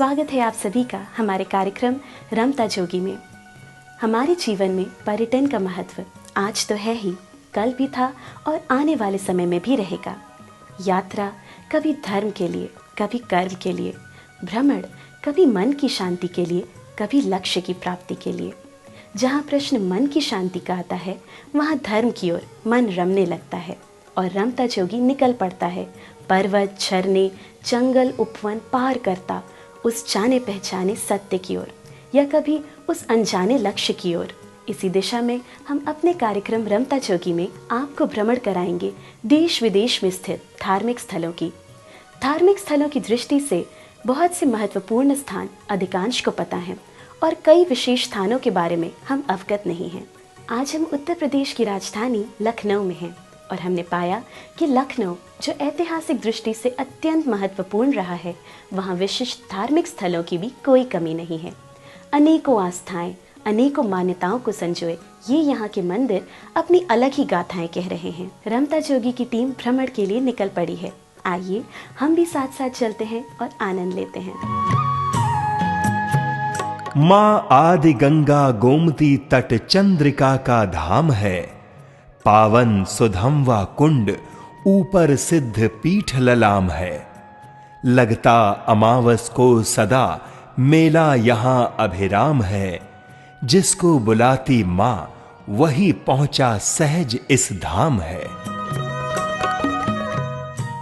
स्वागत है आप सभी का हमारे कार्यक्रम रमता जोगी में। हमारे जीवन में पर्यटन का महत्व आज तो है ही, कल भी था और आने वाले समय में भी रहेगा। यात्रा कभी धर्म के लिए, कभी कर्म के लिए, भ्रमण कभी मन की शांति के लिए, कभी लक्ष्य की प्राप्ति के लिए। जहाँ प्रश्न मन की शांति का आता है, वहाँ धर्म की ओर मन रमने लगता है और रमता जोगी निकल पड़ता है। पर्वत, झरने, जंगल, उपवन पार करता उस जाने पहचाने सत्य की ओर, या कभी उस अनजाने लक्ष्य की ओर। इसी दिशा में हम अपने कार्यक्रम रमता जोगी में आपको भ्रमण कराएंगे देश विदेश में स्थित धार्मिक स्थलों की। धार्मिक स्थलों की दृष्टि से बहुत से महत्वपूर्ण स्थान अधिकांश को पता है और कई विशेष स्थानों के बारे में हम अवगत नहीं हैं। आज हम उत्तर प्रदेश की राजधानी लखनऊ में हैं और हमने पाया कि लखनऊ जो ऐतिहासिक दृष्टि से अत्यंत महत्वपूर्ण रहा है, वहाँ विशिष्ट धार्मिक स्थलों की भी कोई कमी नहीं है। अनेकों आस्थाएं, अनेकों मान्यताओं को संजोए ये यहाँ के मंदिर अपनी अलग ही गाथाएं कह रहे हैं। रमता जोगी की टीम भ्रमण के लिए निकल पड़ी है। आइए हम भी साथ साथ चलते हैं और आनंद लेते हैं। माँ आदि गंगा गोमती तट चंद्रिका का धाम है, पावन सुधमवा कुंड ऊपर सिद्ध पीठ ललाम है। लगता अमावस को सदा मेला यहां अभिराम है, जिसको बुलाती मां वही पहुंचा सहज इस धाम है।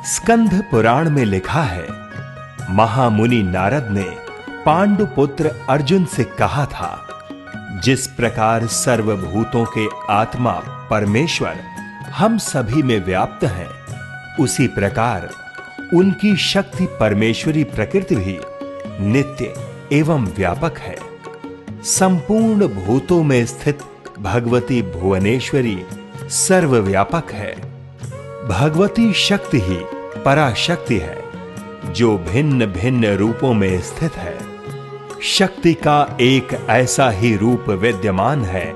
स्कंध पुराण में लिखा है, महामुनि नारद ने पांडु पुत्र अर्जुन से कहा था, जिस प्रकार सर्वभूतों के आत्मा परमेश्वर हम सभी में व्याप्त हैं, उसी प्रकार उनकी शक्ति परमेश्वरी प्रकृति भी नित्य एवं व्यापक है। संपूर्ण भूतों में स्थित भगवती भुवनेश्वरी सर्वव्यापक है। भगवती शक्ति ही पराशक्ति है, जो भिन्न भिन्न रूपों में स्थित है। शक्ति का एक ऐसा ही रूप विद्यमान है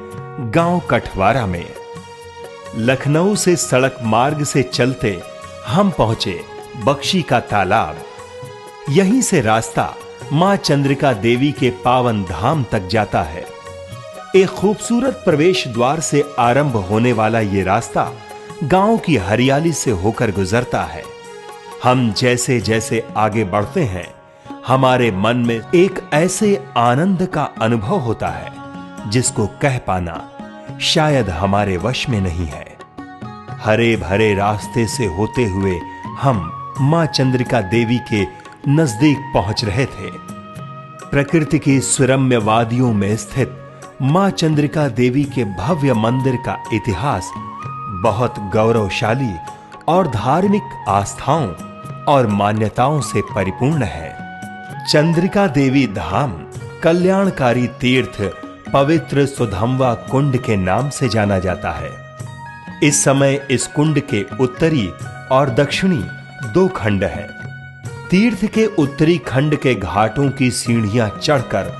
गांव कठवारा में। लखनऊ से सड़क मार्ग से चलते हम पहुंचे बख्शी का तालाब। यहीं से रास्ता मां चंद्रिका देवी के पावन धाम तक जाता है। एक खूबसूरत प्रवेश द्वार से आरंभ होने वाला ये रास्ता गांव की हरियाली से होकर गुजरता है। हम जैसे जैसे आगे बढ़ते हैं, हमारे मन में एक ऐसे आनंद का अनुभव होता है जिसको कह पाना शायद हमारे वश में नहीं है। हरे भरे रास्ते से होते हुए हम मां चंद्रिका देवी के नजदीक पहुंच रहे थे। प्रकृति की सुरम्य वादियों में स्थित मां चंद्रिका देवी के भव्य मंदिर का इतिहास बहुत गौरवशाली और धार्मिक आस्थाओं और मान्यताओं से परिपूर्ण है। चंद्रिका देवी धाम कल्याणकारी तीर्थ पवित्र सुधमवा कुंड के नाम से जाना जाता है। इस समय इस कुंड के उत्तरी और दक्षिणी दो खंड हैं। तीर्थ के उत्तरी खंड के घाटों की सीढ़ियां चढ़कर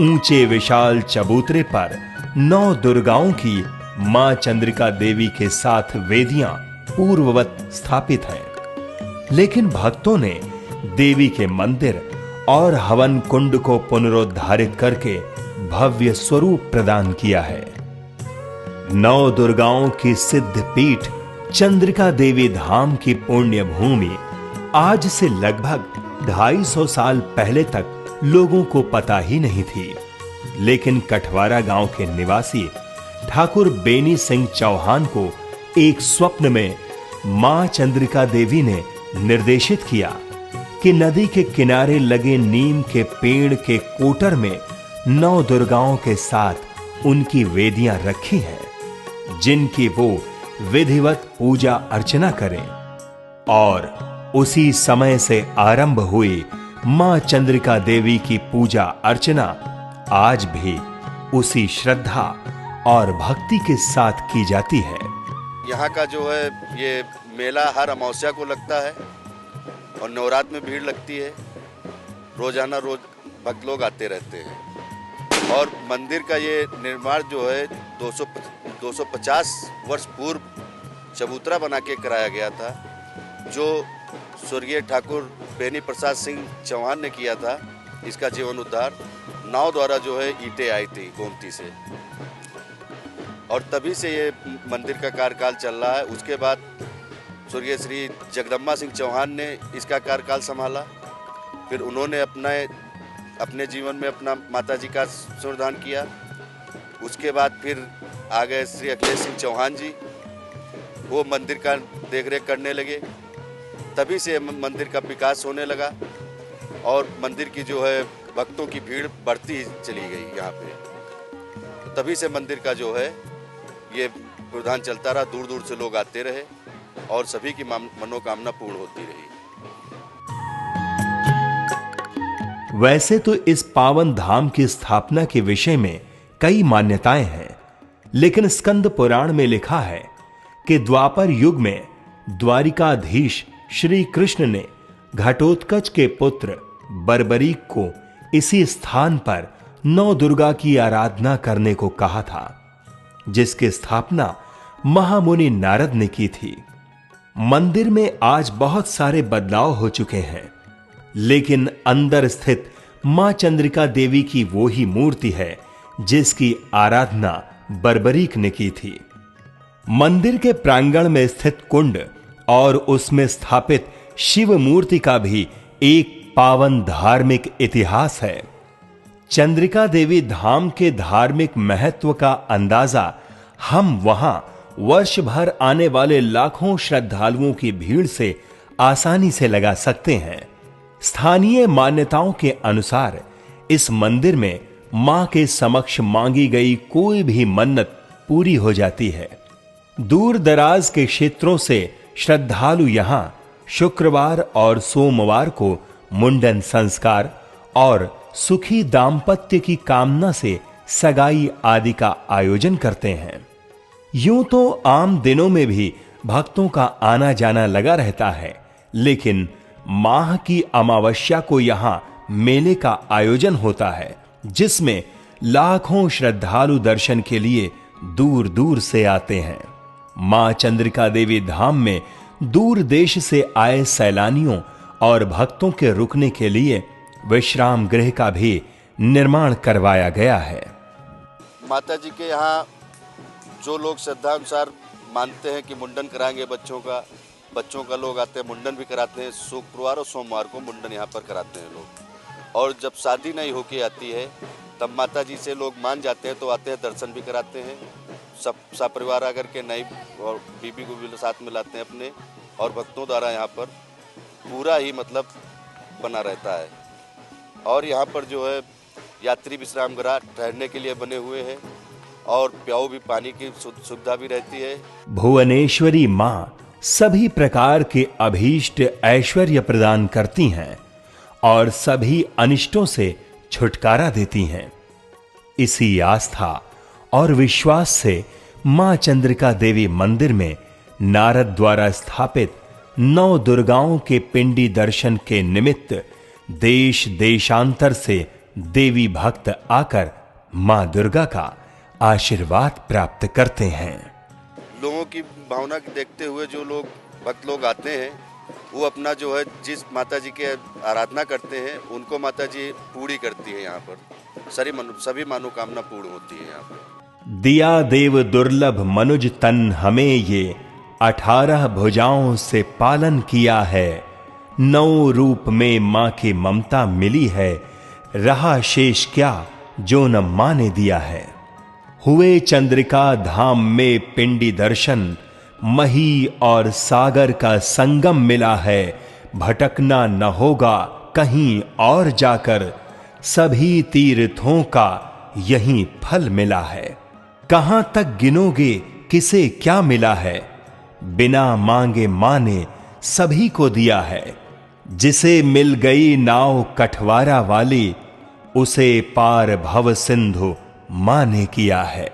ऊंचे विशाल चबूतरे पर 9 दुर्गाओं की मां चंद्रिका देवी के साथ वेदियां पूर्ववत स्थापित हैं। लेकिन भक्तों ने देवी के मंदिर और हवन कुंड को पुनरुद्धारित करके भव्य स्वरूप प्रदान किया है। 9 दुर्गाओं की सिद्ध पीठ चंद्रिका देवी धाम की पुण्य भूमि आज से लगभग 250 साल पहले तक लोगों को पता ही नहीं थी। लेकिन कठवारा गांव के निवासी ठाकुर बेनी सिंह चौहान को एक स्वप्न में मां चंद्रिका देवी ने निर्देशित किया कि नदी के किनारे लगे नीम के पेड़ के कोटर में 9 दुर्गाओं के साथ उनकी वेदियां रखी हैं, जिनकी वो विधिवत पूजा अर्चना करें। और उसी समय से आरंभ हुई मां चंद्रिका देवी की पूजा अर्चना आज भी उसी श्रद्धा और भक्ति के साथ की जाती है। यहाँ का जो है ये मेला हर अमावस्या को लगता है और नवरात्र में भीड़ लगती है। रोजाना रोज भक्त लोग आते रहते हैं और मंदिर का ये निर्माण जो है 250 वर्ष पूर्व चबूतरा बना के कराया गया था, जो स्वर्गीय ठाकुर बेनी प्रसाद सिंह चौहान ने किया था। इसका जीवन उद्धार नाव द्वारा जो है ईंटें आई थी गोमती से, और तभी से ये मंदिर का कार्यकाल चल रहा है। उसके बाद स्वर्गीय श्री जगदम्बा सिंह चौहान ने इसका कार्यकाल संभाला। फिर उन्होंने अपने जीवन में अपना माता जी का श्रमदान किया। उसके बाद फिर आ गए श्री अखिलेश सिंह चौहान जी, वो मंदिर का देखरेख करने लगे। तभी से मंदिर का विकास होने लगा और मंदिर की जो है भक्तों की भीड़ बढ़ती चली गई यहाँ पे। तभी से मंदिर का जो है ये रुझान चलता रहा, दूर दूर से लोग आते रहे और सभी की मनोकामना पूर्ण होती रही। वैसे तो इस पावन धाम की स्थापना के विषय में कई मान्यताएं हैं, लेकिन स्कंद पुराण में लिखा है कि द्वापर युग में द्वारिकाधीश श्री कृष्ण ने घटोत्कच के पुत्र बर्बरीक को इसी स्थान पर नौ दुर्गा की आराधना करने को कहा था, जिसकी स्थापना महामुनि नारद ने की थी। मंदिर में आज बहुत सारे बदलाव हो चुके हैं, लेकिन अंदर स्थित मां चंद्रिका देवी की वो ही मूर्ति है जिसकी आराधना बर्बरीक ने की थी। मंदिर के प्रांगण में स्थित कुंड और उसमें स्थापित शिव मूर्ति का भी एक पावन धार्मिक इतिहास है। चंद्रिका देवी धाम के धार्मिक महत्व का अंदाजा हम वहां वर्ष भर आने वाले लाखों श्रद्धालुओं की भीड़ से आसानी से लगा सकते हैं। स्थानीय मान्यताओं के अनुसार इस मंदिर में मां के समक्ष मांगी गई कोई भी मन्नत पूरी हो जाती है। दूर दराज के क्षेत्रों से श्रद्धालु यहां शुक्रवार और सोमवार को मुंडन संस्कार और सुखी दाम्पत्य की कामना से सगाई आदि का आयोजन करते हैं। यूं तो आम दिनों में भी भक्तों का आना जाना लगा रहता है, लेकिन माह की अमावस्या को यहां मेले का आयोजन होता है, जिसमें लाखों श्रद्धालु दर्शन के लिए दूर दूर से आते हैं। मां चंद्रिका देवी धाम में दूर देश से आए सैलानियों और भक्तों के रुकने के लिए विश्राम गृह का भी निर्माण करवाया गया है। माता जी के यहाँ जो लोग श्रद्धा अनुसार मानते हैं कि मुंडन कराएंगे बच्चों का लोग आते हैं, मुंडन भी कराते हैं। शुक्रवार और सोमवार को मुंडन यहाँ पर कराते हैं लोग। और जब शादी नहीं होके आती है तब माता जी से लोग मान जाते हैं तो आते हैं, दर्शन भी कराते हैं। सब सपरिवार आकर के नई और बीबी को भी साथ में लाते हैं अपने, और भक्तों द्वारा यहाँ पर पूरा ही मतलब बना रहता है। और यहाँ पर जो है यात्री विश्राम गृह ठहरने के लिए बने हुए हैं और प्याऊ भी पानी की सुविधा भी रहती है। भुवनेश्वरी मां सभी प्रकार के अभीष्ट ऐश्वर्य प्रदान करती हैं और सभी अनिष्टों से छुटकारा देती हैं। इसी आस्था और विश्वास से मां चंद्रिका देवी मंदिर में नारद द्वारा स्थापित 9 दुर्गाओं के पिंडी दर्शन के निमित्त देश देशांतर से देवी भक्त आकर मां दुर्गा का आशीर्वाद प्राप्त करते हैं। लोगों की भावना देखते हुए जो लोग भक्त लोग आते हैं वो अपना जो है जिस माता जी के आराधना करते हैं उनको माता जी पूरी करती है। यहाँ पर सभी मनोकामना पूर्ण होती है। यहाँ पर दिया देव दुर्लभ मनुज तन हमें ये 18 भुजाओं से पालन किया है। 9 रूप में मां की ममता मिली है, रहा शेष क्या जो न मां ने दिया है। हुए चंद्रिका धाम में पिंडी दर्शन, मही और सागर का संगम मिला है। भटकना न होगा कहीं और जाकर, सभी तीर्थों का यही फल मिला है। कहां तक गिनोगे किसे क्या मिला है, बिना मांगे मां ने सभी को दिया है। जिसे मिल गई नाव कठवारा वाली, उसे पार भव सिंधु मां ने किया है।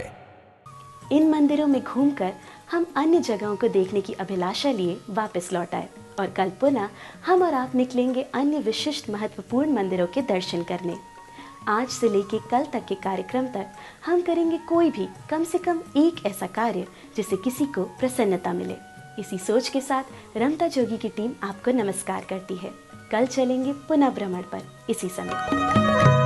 इन मंदिरों में घूमकर हम अन्य जगहों को देखने की अभिलाषा लिए वापस लौट आए और कल पुनः हम और आप निकलेंगे अन्य विशिष्ट महत्वपूर्ण मंदिरों के दर्शन करने। आज से लेके कल तक के कार्यक्रम तक हम करेंगे कोई भी कम से कम एक ऐसा कार्य जिससे किसी को प्रसन्नता मिले। इसी सोच के साथ रमता जोगी की टीम आपको नमस्कार करती है। कल चलेंगे पुनः भ्रमण पर इसी समय।